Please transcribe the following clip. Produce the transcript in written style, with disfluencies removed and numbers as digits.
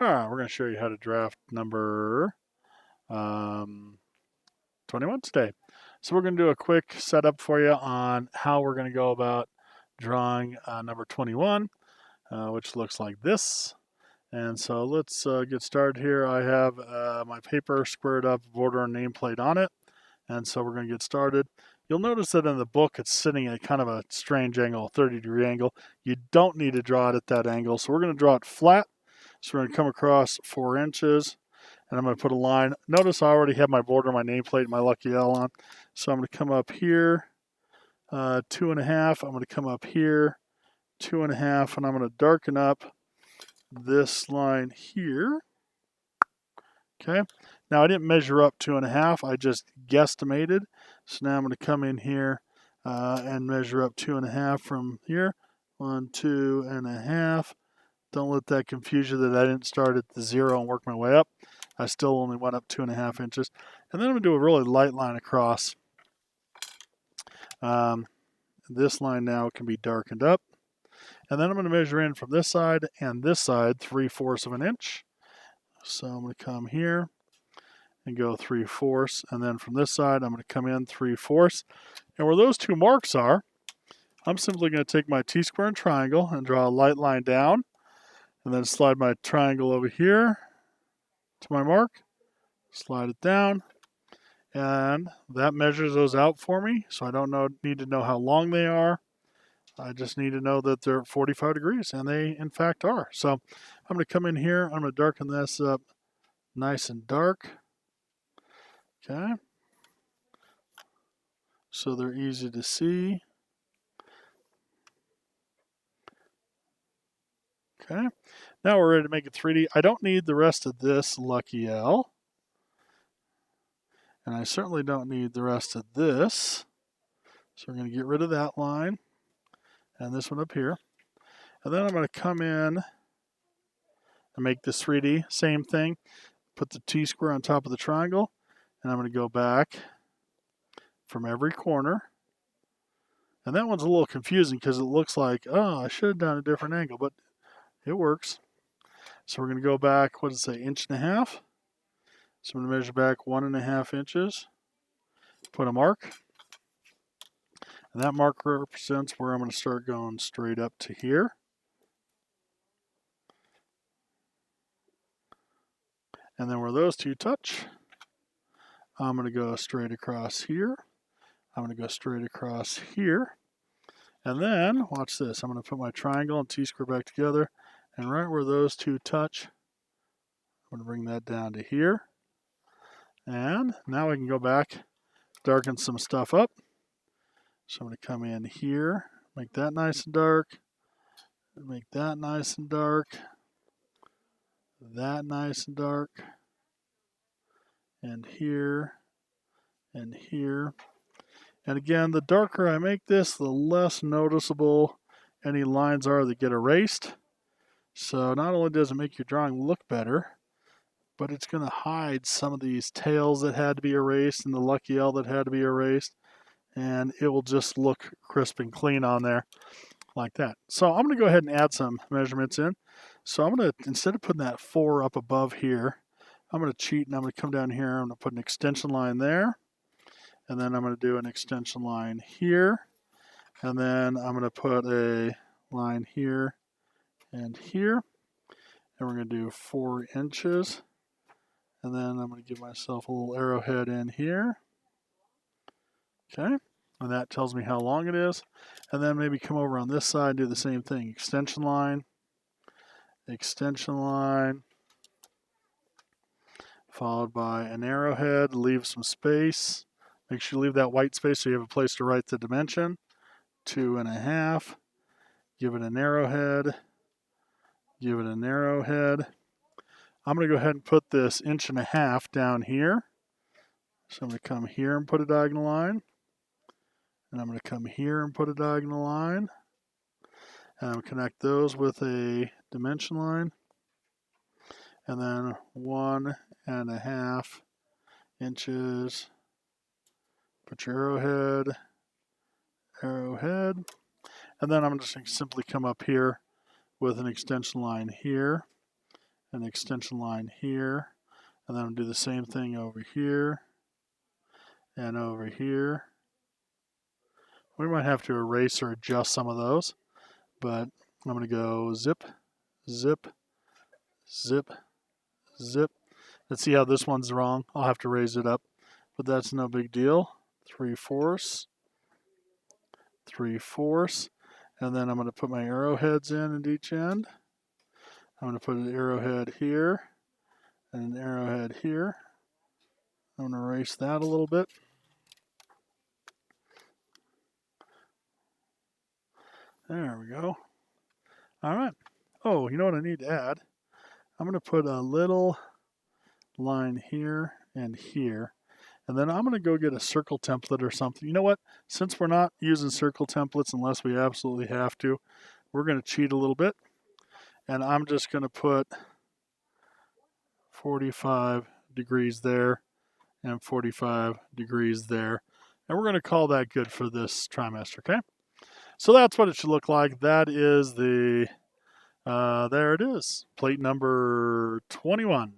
All right, we're going to show you how to draft number 21 today. So we're going to do a quick setup for you on how we're going to go about drawing number 21, which looks like this. And so let's get started here. I have my paper squared up, border and nameplate on it. And so we're going to get started. You'll notice that in the book it's sitting at kind of a strange angle, a 30-degree angle. You don't need to draw it at that angle. So we're going to draw it flat. So we're going to come across 4 inches, and I'm going to put a line. Notice I already have my border, my nameplate, my Lucky L on. So I'm going to come up here, 2.5. I'm going to come up here, 2.5, and I'm going to darken up this line here. Okay. Now I didn't measure up 2.5. I just guesstimated. So now I'm going to come in here and measure up 2.5 from here. 1, 2.5. Don't let that confuse you that I didn't start at the 0 and work my way up. I still only went up 2.5 inches. And then I'm going to do a really light line across. This line now can be darkened up. And then I'm going to measure in from this side and this side 3/4 of an inch. So I'm going to come here and go 3/4. And then from this side, I'm going to come in 3/4. And where those two marks are, I'm simply going to take my T-square and triangle and draw a light line down. And then slide my triangle over here to my mark, slide it down, and that measures those out for me. So I don't need to know how long they are. I just need to know that they're 45 degrees, and they in fact are. So I'm going to come in here. I'm going to darken this up nice and dark. Okay. So they're easy to see. Okay. Now we're ready to make it 3D. I don't need the rest of this Lucky L. And I certainly don't need the rest of this. So we're going to get rid of that line and this one up here. And then I'm going to come in and make this 3D. Same thing. Put the T-square on top of the triangle. And I'm going to go back from every corner. And that one's a little confusing because it looks like, oh, I should have done a different angle, but it works. So we're going to go back, what does it say, 1.5 inches. So I'm going to measure back 1.5 inches. Put a mark. And that mark represents where I'm going to start going straight up to here. And then where those two touch, I'm going to go straight across here. I'm going to go straight across here. And then, watch this, I'm going to put my triangle and T-square back together. And right where those two touch, I'm going to bring that down to here. And now I can go back, darken some stuff up. So I'm going to come in here, make that nice and dark. Make that nice and dark. That nice and dark. And here. And here. And again, the darker I make this, the less noticeable any lines are that get erased. So not only does it make your drawing look better, but it's going to hide some of these tails that had to be erased and the Lucky L that had to be erased. And it will just look crisp and clean on there like that. So I'm going to go ahead and add some measurements in. So I'm going to, instead of putting that 4 up above here, I'm going to cheat and I'm going to come down here. I'm going to put an extension line there. And then I'm going to do an extension line here. And then I'm going to put a line here and here. And we're going to do 4 inches. And then I'm going to give myself a little arrowhead in here. Okay. And that tells me how long it is. And then maybe come over on this side and do the same thing. Extension line, followed by an arrowhead. Leave some space. Make sure you leave that white space so you have a place to write the dimension. 2.5. Give it an arrowhead. Give it an arrowhead. I'm going to go ahead and put this 1.5 inches down here. So I'm going to come here and put a diagonal line. And I'm going to come here and put a diagonal line. And I'm connect those with a dimension line. And then 1.5 inches. Put your arrowhead. And then I'm just going to simply come up here with an extension line here. an extension line here, and then I'm going to do the same thing over here and over here. We might have to erase or adjust some of those, but I'm going to go zip, zip, zip, zip. Let's see how this one's wrong. I'll have to raise it up, but that's no big deal. 3/4, 3/4, and then I'm going to put my arrowheads in at each end. I'm going to put an arrowhead here and an arrowhead here. I'm going to erase that a little bit. There we go. All right. Oh, you know what I need to add? I'm going to put a little line here and here. And then I'm going to go get a circle template or something. You know what? Since we're not using circle templates unless we absolutely have to, we're going to cheat a little bit. And I'm just going to put 45 degrees there and 45 degrees there. And we're going to call that good for this trimester, okay? So that's what it should look like. That is the, there it is, plate number 21.